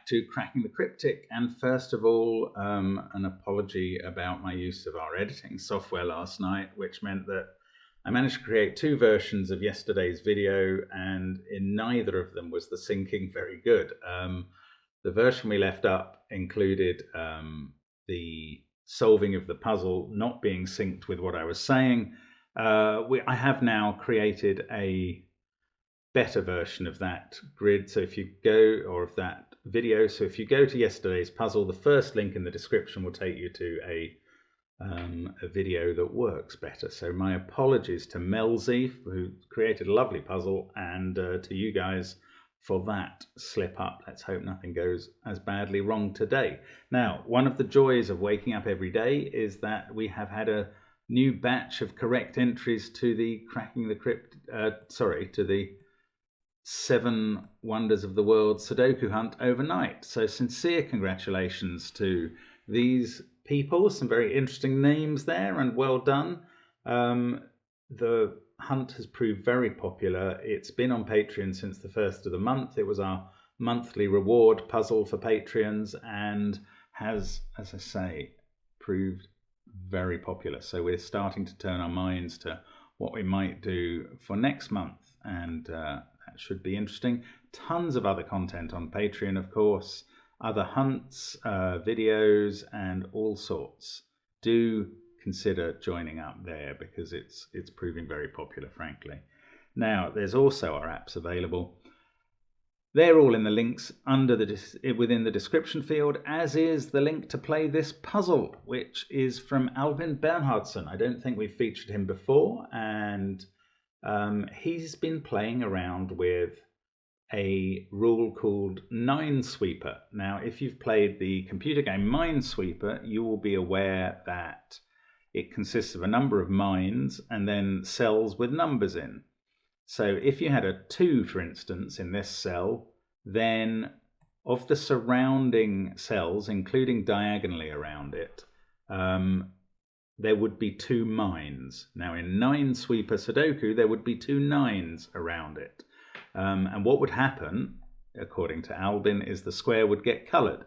back to Cracking the Cryptic, and first of all, an apology about my use of our editing software last night, which meant that I managed to create 2 versions of yesterday's video, and in neither of them was the syncing very good. The version we left up included the solving of the puzzle not being synced with what I was saying. I have now created a better version of that grid, so if you go, or of that video, so if you go to yesterday's puzzle, the first link in the description will take you to a video that works better. So my apologies to Melzy, who created a lovely puzzle, and to you guys for that slip up. Let's hope nothing goes as badly wrong today. Now, one of the joys of waking up every day is that we have had a new batch of correct entries to the to the 7 Wonders of the World Sudoku hunt overnight. So sincere congratulations to these people. Some very interesting names there, and well done. The hunt has proved very popular. It's been on Patreon since the 1st of the month. It was our monthly reward puzzle for Patreons and has, as I say, proved very popular. So we're starting to turn our minds to what we might do for next month, and that should be interesting. Tons of other content on Patreon, of course, other hunts, videos, and all sorts. Do consider joining up there because it's proving very popular, frankly. Now, there's also our apps available. They're all in the links within the description field, as is the link to play this puzzle, which is from Albin Bernhardsson. I don't think we've featured him before, and he's been playing around with a rule called Minesweeper. Now, if you've played the computer game Minesweeper, you will be aware that it consists of a number of mines and then cells with numbers in. So if you had a 2, for instance, in this cell, then of the surrounding cells, including diagonally around it, there would be 2 mines. Now in Minesweeper Sudoku, there would be 2 9s around it. And what would happen, according to Albin, is the square would get coloured.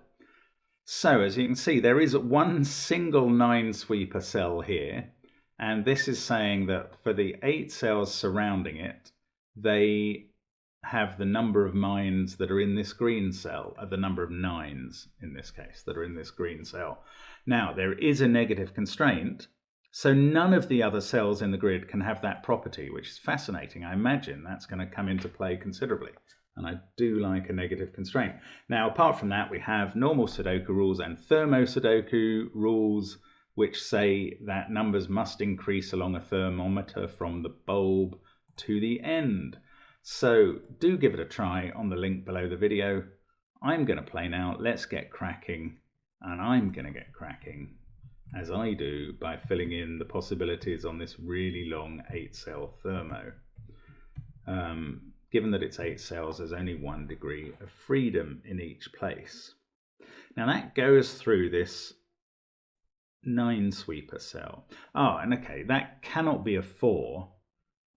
So as you can see, there is one single Minesweeper cell here, and this is saying that for the 8 cells surrounding it, they have the number of mines that are in this green cell, the number of 9s in this case that are in this green cell. Now, there is a negative constraint, so none of the other cells in the grid can have that property, which is fascinating. I imagine that's going to come into play considerably, and I do like a negative constraint. Now, apart from that, we have normal Sudoku rules and THERMO Sudoku rules, which say that numbers must increase along a thermometer from the bulb to the end. So do give it a try on the link below the video. I'm going to play now. Let's get cracking, and I'm going to get cracking, as I do, by filling in the possibilities on this really long 8-cell thermo. Given that it's 8 cells, there's only 1 degree of freedom in each place. Now that goes through this Minesweeper cell. Oh, and okay, that cannot be a 4,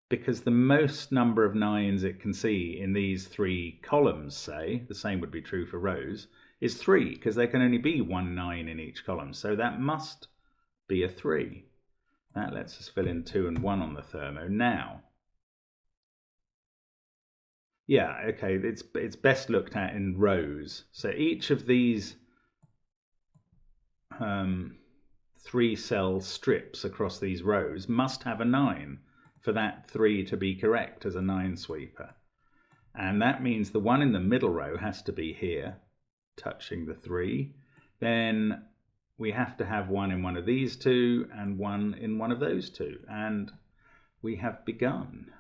because the most number of 9s it can see in these 3 columns, say, the same would be true for rows, is 3, because there can only be 1 9 in each column. So that must be a 3. That lets us fill in 2 and 1 on the thermo. Now, yeah, okay, it's best looked at in rows. So each of these 3-cell strips across these rows must have a 9 for that 3 to be correct as a Minesweeper. And that means the one in the middle row has to be here, touching the 3. Then we have to have 1 in one of these 2 and 1 in one of those 2. And we have begun.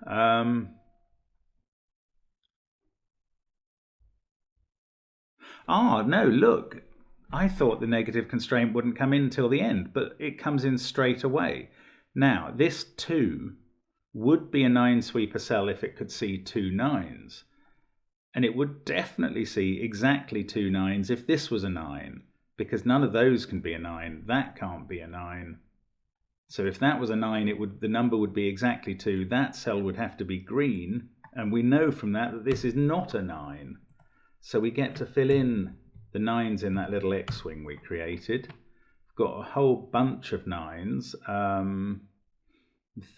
No, look, I thought the negative constraint wouldn't come in till the end, but it comes in straight away. Now, this 2 would be a Minesweeper cell if it could see 2 9s. And it would definitely see exactly 2 9s if this was a 9, because none of those can be a 9. That can't be a 9. So if that was a 9, the number would be exactly 2. That cell would have to be green, and we know from that that this is not a 9. So we get to fill in the 9's in that little X-wing we created. We've got a whole bunch of 9's. I'm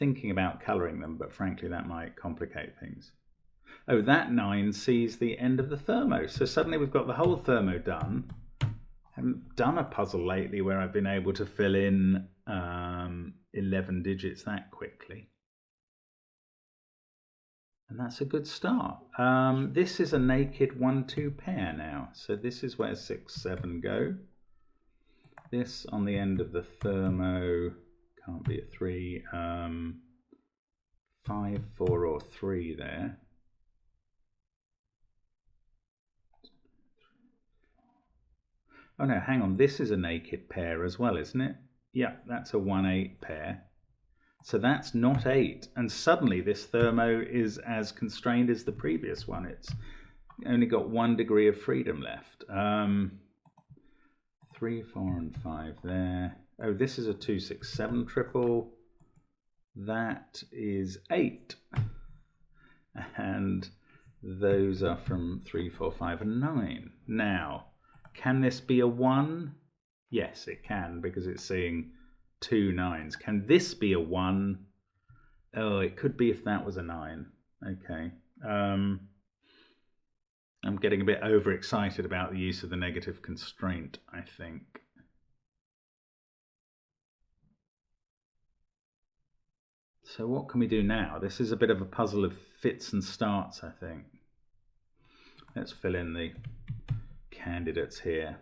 thinking about colouring them, but frankly that might complicate things. Oh, that 9 sees the end of the thermo. So suddenly we've got the whole thermo done. I haven't done a puzzle lately where I've been able to fill in 11 digits that quickly. And that's a good start. This is a naked 1-2 pair now. So this is where 6, 7 go. This on the end of the thermo can't be a 3. 5, 4 or 3 there. Oh no, hang on, this is a naked pair as well, isn't it? Yeah, that's a 1-8 pair. So that's not 8, and suddenly this thermo is as constrained as the previous one. It's only got 1 degree of freedom left. 3, 4 and 5 there. Oh, this is a 2, 6, 7 triple. That is 8. And those are from 3, 4, 5 and 9. Now, can this be a 1? Yes, it can, because it's seeing 2 9's. Can this be a 1? Oh, it could be if that was a 9. Okay. I'm getting a bit overexcited about the use of the negative constraint, I think. So what can we do now? This is a bit of a puzzle of fits and starts, I think. Let's fill in the candidates here.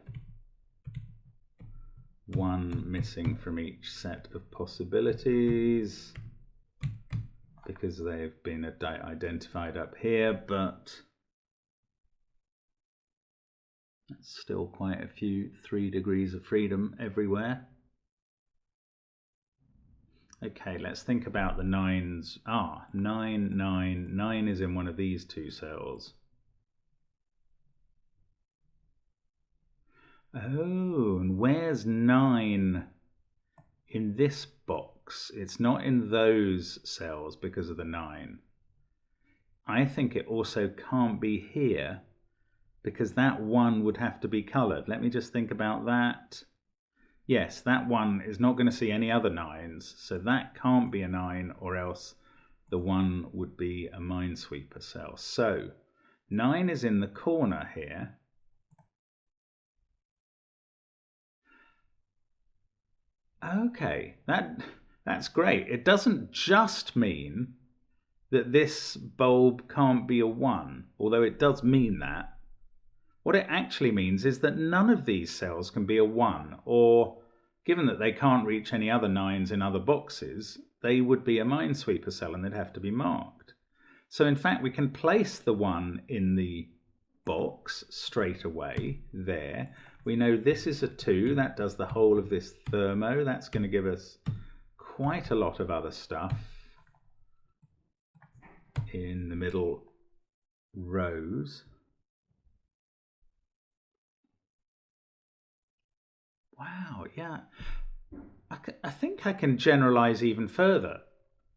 1 missing from each set of possibilities because they've been identified up here, but that's still quite a few 3 degrees of freedom everywhere. Okay, let's think about the 9's. 9, 9, 9 is in one of these 2 cells. Oh, and where's 9 in this box? It's not in those cells because of the 9. I think it also can't be here because that 1 would have to be coloured. Let me just think about that. Yes, that 1 is not going to see any other 9's, so that can't be a 9, or else the 1 would be a Minesweeper cell. So 9 is in the corner here. Okay, that's great. It doesn't just mean that this bulb can't be a 1, although it does mean that. What it actually means is that none of these cells can be a 1, or given that they can't reach any other 9's in other boxes, they would be a Minesweeper cell and they'd have to be marked. So in fact we can place the 1 in the box straight away there. We know this is a 2, that does the whole of this thermo. That's going to give us quite a lot of other stuff in the middle rows. Wow, yeah. I think I can generalize even further.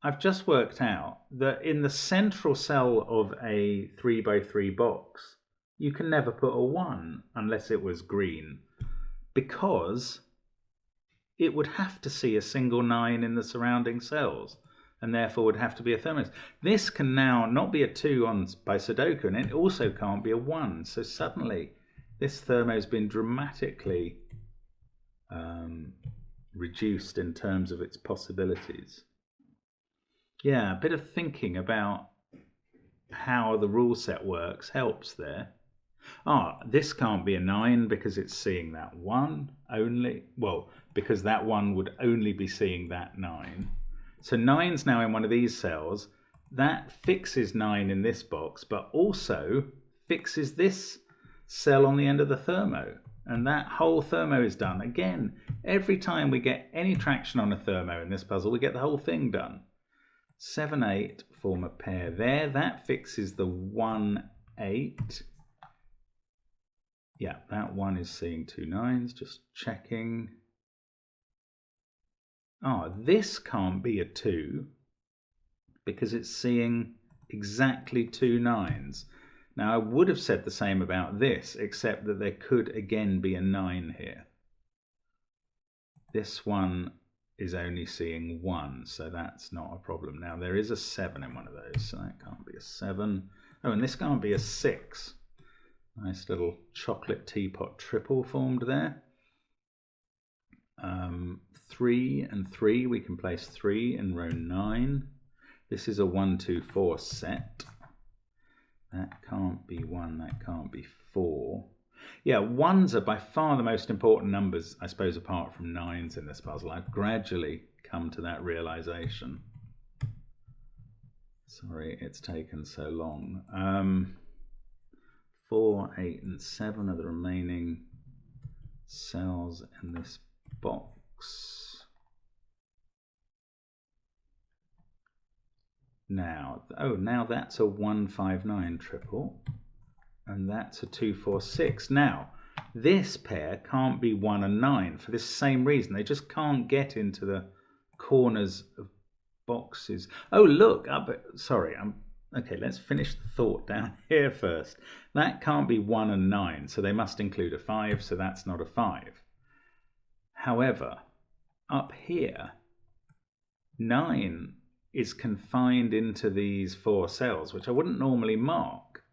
I've just worked out that in the central cell of a 3x3 box, you can never put a 1 unless it was green, because it would have to see a single 9 in the surrounding cells and therefore would have to be a thermos. This can now not be a 2 by Sudoku, and it also can't be a 1. So suddenly this thermo has been dramatically reduced in terms of its possibilities. Yeah, a bit of thinking about how the rule set works helps there. This can't be a 9 because it's seeing that 1 only. Well, because that 1 would only be seeing that 9. So 9's now in one of these cells. That fixes 9 in this box, but also fixes this cell on the end of the thermo. And that whole thermo is done. Again, every time we get any traction on a thermo in this puzzle, we get the whole thing done. 7, 8 form a pair there. That fixes the 1, 8. Yeah, that 1 is seeing 2 9's. Just checking. This can't be a 2 because it's seeing exactly 2 9's. Now I would have said the same about this, except that there could again be a 9 here. This one is only seeing 1, so that's not a problem. Now there is a 7 in one of those, so that can't be a 7. Oh, and this can't be a 6. Nice little chocolate teapot triple formed there. 3 and 3, we can place 3 in row 9. This is a 1, 2, 4 set. That can't be 1, that can't be 4. Yeah, 1s are by far the most important numbers, I suppose, apart from 9s in this puzzle. I've gradually come to that realization. Sorry it's taken so long. 4, 8 and 7 are the remaining cells in this box. Now, now that's a 1, 5, 9 triple, and that's a 2, 4, 6. Now, this pair can't be 1 and 9 for this same reason. They just can't get into the corners of boxes. Oh, look, sorry, okay, let's finish the thought down here first. That can't be 1 and 9, so they must include a 5, so that's not a 5. However, up here, 9 is confined into these 4 cells, which I wouldn't normally mark.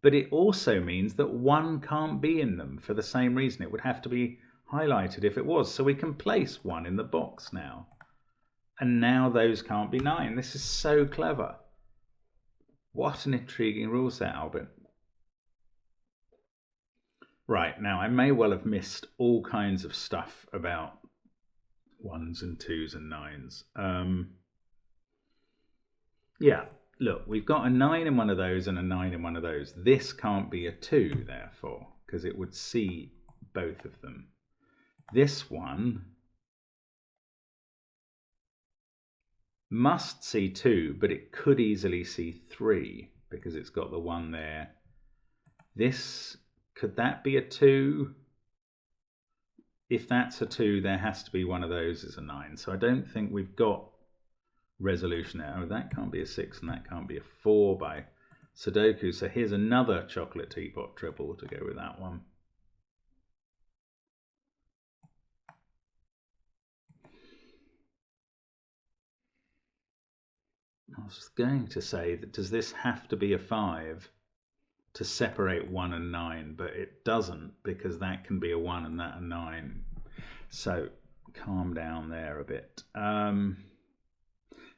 But it also means that 1 can't be in them for the same reason. It would have to be highlighted if it was. So we can place 1 in the box now. And now those can't be 9. This is so clever. What an intriguing rule set, Albert. Right, now I may well have missed all kinds of stuff about 1s and 2s and 9s. Yeah, look, we've got a 9 in one of those and a 9 in one of those. This can't be a 2, therefore, because it would see both of them. This one must see 2, but it could easily see 3 because it's got the 1 there. This, could that be a 2? If that's a 2, there has to be one of those as a 9. So I don't think we've got resolution there. Oh, that can't be a 6 and that can't be a 4 by Sudoku. So here's another chocolate teapot triple to go with that one. I was going to say that does this have to be a 5 to separate 1 and 9, but it doesn't because that can be a 1 and that a 9. So calm down there a bit.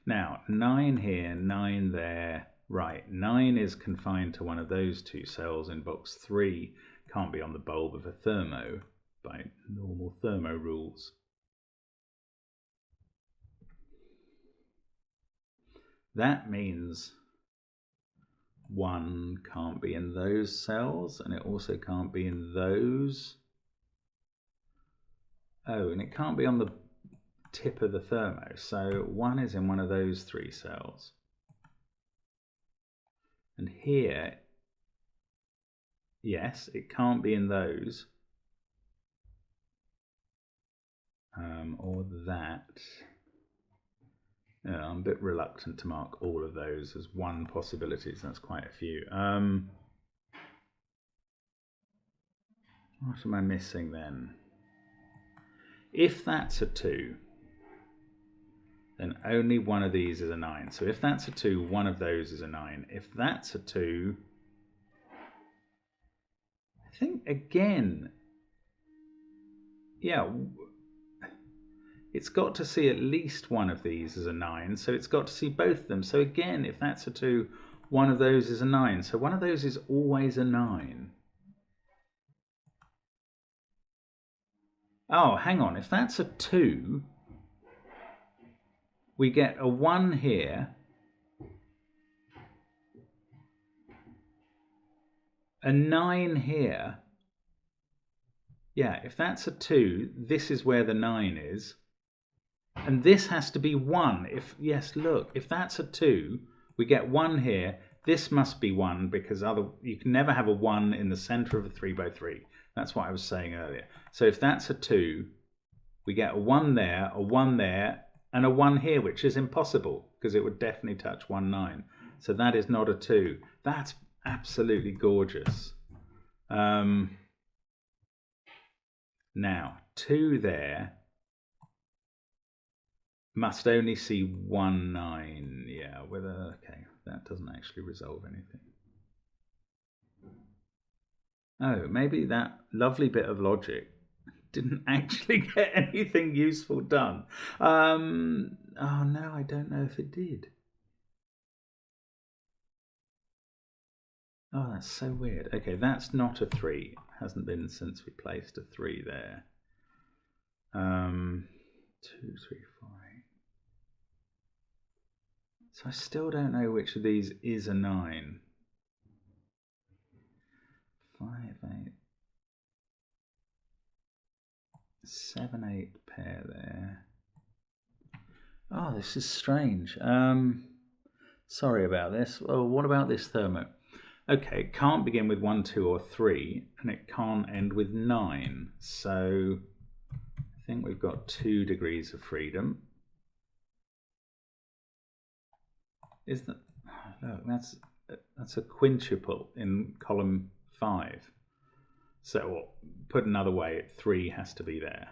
Now 9 here, 9 there. Right, 9 is confined to one of those 2 cells in box 3. Can't be on the bulb of a thermo by normal thermo rules. That means 1 can't be in those cells, and it also can't be in those. Oh, and it can't be on the tip of the thermo. So 1 is in one of those 3 cells. And here, yes, it can't be in those. Or that. I'm a bit reluctant to mark all of those as 1 possibility, so that's quite a few. What am I missing then? If that's a 2, then only one of these is a 9. So if that's a 2, one of those is a 9. If that's a 2, I think again, yeah, it's got to see at least one of these as a 9, so it's got to see both of them. So again, if that's a 2, one of those is a 9. So one of those is always a 9. Oh, hang on. If that's a 2, we get a 1 here, a 9 here. Yeah, if that's a 2, this is where the 9 is. And this has to be 1. Yes, look, if that's a 2, we get 1 here. This must be 1 because you can never have a 1 in the center of a 3 by 3. That's what I was saying earlier. So if that's a 2, we get a 1 there, a 1 there, and a 1 here, which is impossible because it would definitely touch 1, 9. So that is not a 2. That's absolutely gorgeous. Now, 2 there must only see 1 9. Yeah, okay, that doesn't actually resolve anything. Oh, maybe that lovely bit of logic didn't actually get anything useful done. Oh no, I don't know if it did. Oh, that's so weird. Okay, that's not a 3. It hasn't been since we placed a 3 there. 2, 3, 4, 8. So I still don't know which of these is a 9. 5, 8, 7, 8 pair there. Oh, this is strange. Sorry about this. Well, what about this thermo? Okay, it can't begin with 1, 2, or 3, and it can't end with 9. So I think we've got 2 degrees of freedom. Is that? Look, that's a quintuple in column 5. So, well, put another way, 3 has to be there.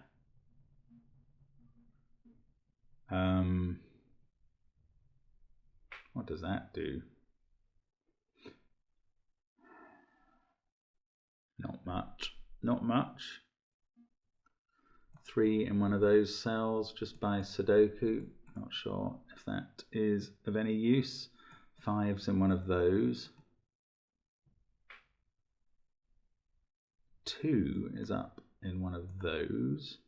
What does that do? Not much. Not much. 3 in one of those cells just by Sudoku. Not sure if that is of any use. 5's in one of those. 2 is up in one of those.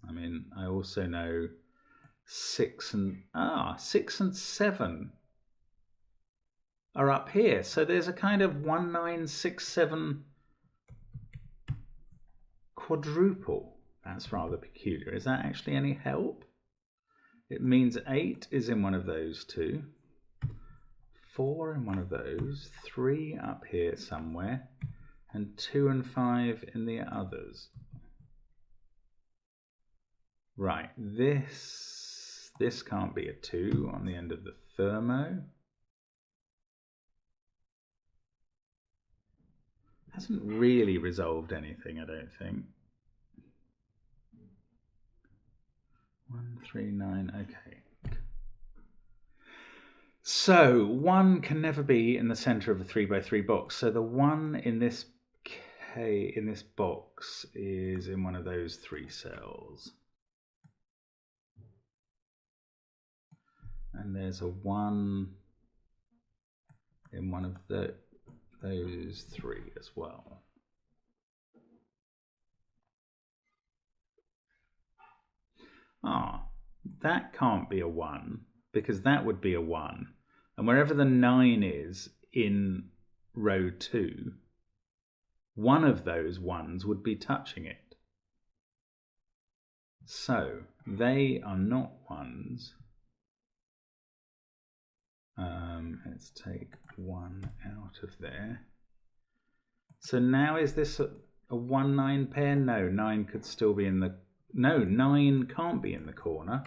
I mean, I also know 6 and 7 are up here. So there's a kind of 1, 9, 6, 7 quadruple. That's rather peculiar. Is that actually any help? It means 8 is in one of those 2. 4 in one of those. 3 up here somewhere. And 2 and 5 in the others. Right, this can't be a 2 on the end of the thermo. Hasn't really resolved anything, I don't think. 1, 3, 9, okay. So 1 can never be in the center of a 3 by 3 box. So the 1 in this box is in one of those 3 cells. And there's a 1 in one of those 3 as well. That can't be a 1 because that would be a 1. And wherever the 9 is in row 2, one of those 1s would be touching it. So they are not 1s. Let's take 1 out of there. So now is this a 1, 9 pair? No, 9 could still be in the... No, 9 can't be in the corner.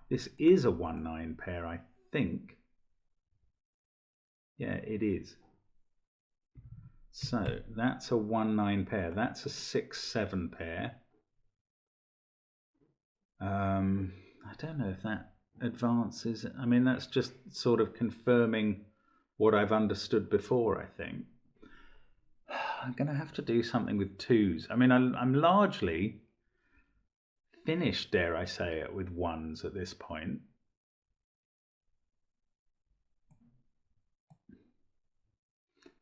This is a 1, 9 pair, I think. Yeah, it is. So that's a 1, 9 pair. That's a 6, 7 pair. I don't know if that advances. I mean, that's just sort of confirming what I've understood before, I think. I'm going to have to do something with 2s. I mean, I'm largely finished, dare I say it, with 1s at this point.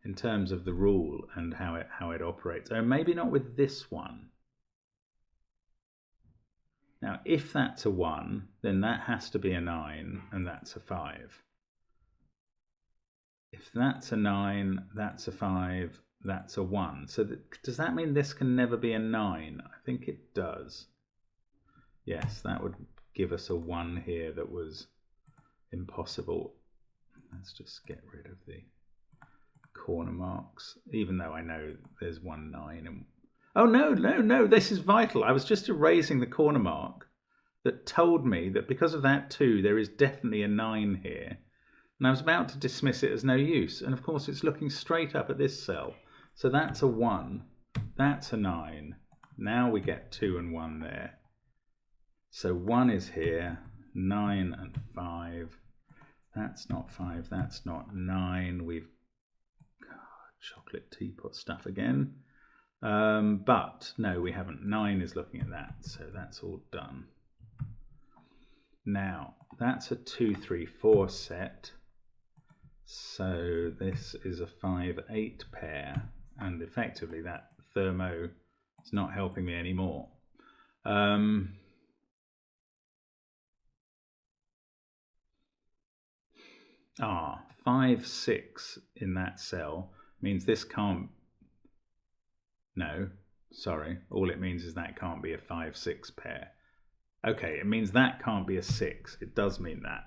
In terms of the rule and how it operates. Oh, maybe not with this one. Now, if that's a 1, then that has to be a 9, and that's a 5. If that's a 9, that's a 5, that's a 1. So does that mean this can never be a 9? I think it does. Yes, that would give us a 1 here that was impossible. Let's just get rid of the corner marks, even though I know there's 1, 9 and... Oh, no, this is vital. I was just erasing the corner mark that told me that because of that 2, there is definitely a 9 here. And I was about to dismiss it as no use. And of course, it's looking straight up at this cell. So that's a 1. That's a 9. Now we get 2 and 1 there. So 1 is here. 9 and 5. That's not 5. That's not 9. We've chocolate teapot stuff again. But no, we haven't. 9 is looking at that. So that's all done. Now, that's a 2, 3, 4 set. So this is a 5, 8 pair. And effectively that thermo is not helping me anymore. 5, 6 in that cell means this can't, no, sorry, all it means is that can't be a 5, 6 pair. Okay, it means that can't be a 6. It does mean that.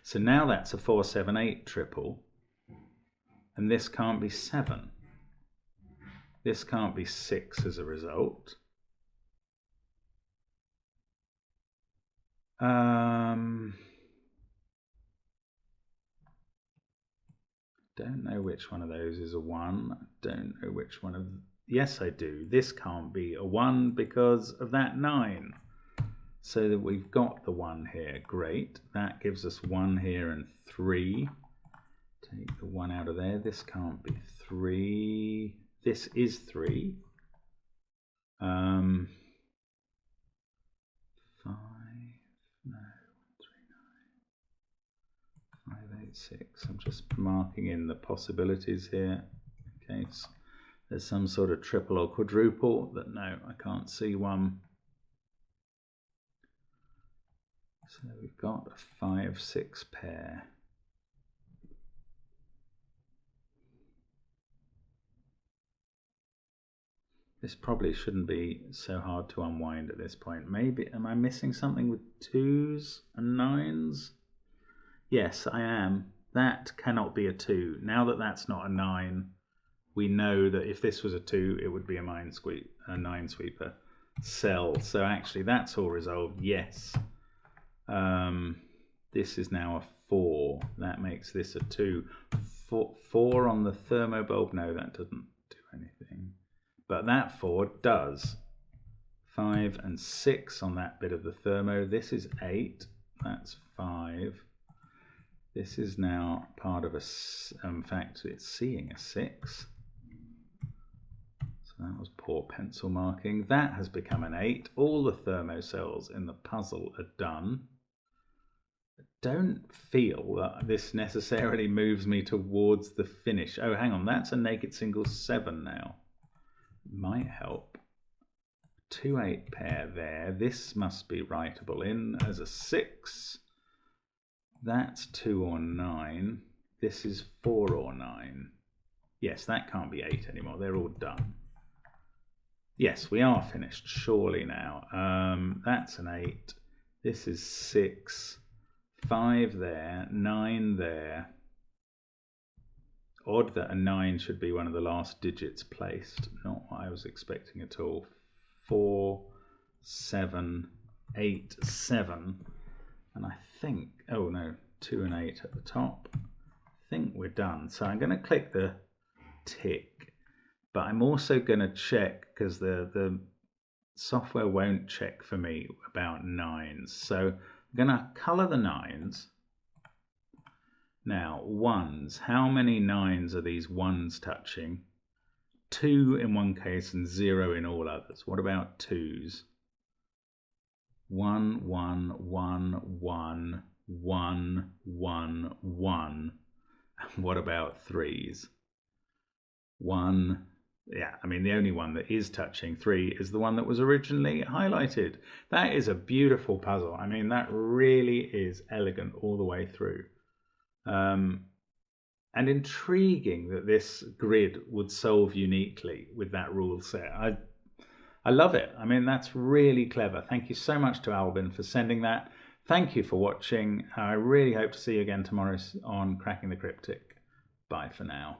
So now that's a 4, 7, 8 triple, and this can't be 7. This can't be 6 as a result. Don't know which one of those is a 1. Don't know which one of... Yes, I do. This can't be a 1 because of that 9. So that we've got the 1 here. Great. That gives us 1 here and 3. Take the 1 out of there. This can't be 3. This is 3. 5. No. 3, 9. 5, 8, 6. I'm just marking in the possibilities here. Okay, so there's some sort of triple or quadruple that no, I can't see one. So we've got a 5, 6 pair. This probably shouldn't be so hard to unwind at this point. Maybe, am I missing something with 2s and 9s? Yes, I am. That cannot be a 2. Now that that's not a 9, we know that if this was a 2, it would be a Minesweeper cell. So actually that's all resolved, yes. This is now a 4. That makes this a 2. 4 on the thermo bulb, no, that doesn't do anything. But that 4 does. 5 and 6 on that bit of the thermo. This is 8. That's 5. This is now part of a, in fact, it's seeing a 6. So that was poor pencil marking. That has become an 8. All the thermo cells in the puzzle are done. I don't feel that this necessarily moves me towards the finish. Oh, hang on, that's a naked single 7 now. Might help. 2, 8 pair there. This must be writable in as a 6. That's 2 or 9. This is 4 or 9. Yes, that can't be 8 anymore. They're all done. Yes, we are finished, surely now. That's an 8. This is 6. 5 there. 9 there. Odd that a 9 should be one of the last digits placed. Not what I was expecting at all. 4, 7, 8, 7. And I think, oh no, 2 and 8 at the top. I think we're done. So I'm going to click the tick, but I'm also going to check, because the software won't check for me about 9s. So I'm going to colour the 9s. Now, 1s. How many 9s are these 1s touching? 2 in one case and 0 in all others. What about 2s? 1, 1, 1, 1, 1, 1, 1. And what about 3s? 1, yeah, I mean the only one that is touching 3 is the one that was originally highlighted. That is a beautiful puzzle. I mean, that really is elegant all the way through. And intriguing that this grid would solve uniquely with that rule set. I love it. I mean, that's really clever. Thank you so much to Albin for sending that. Thank you for watching. I really hope to see you again tomorrow on Cracking the Cryptic. Bye for now.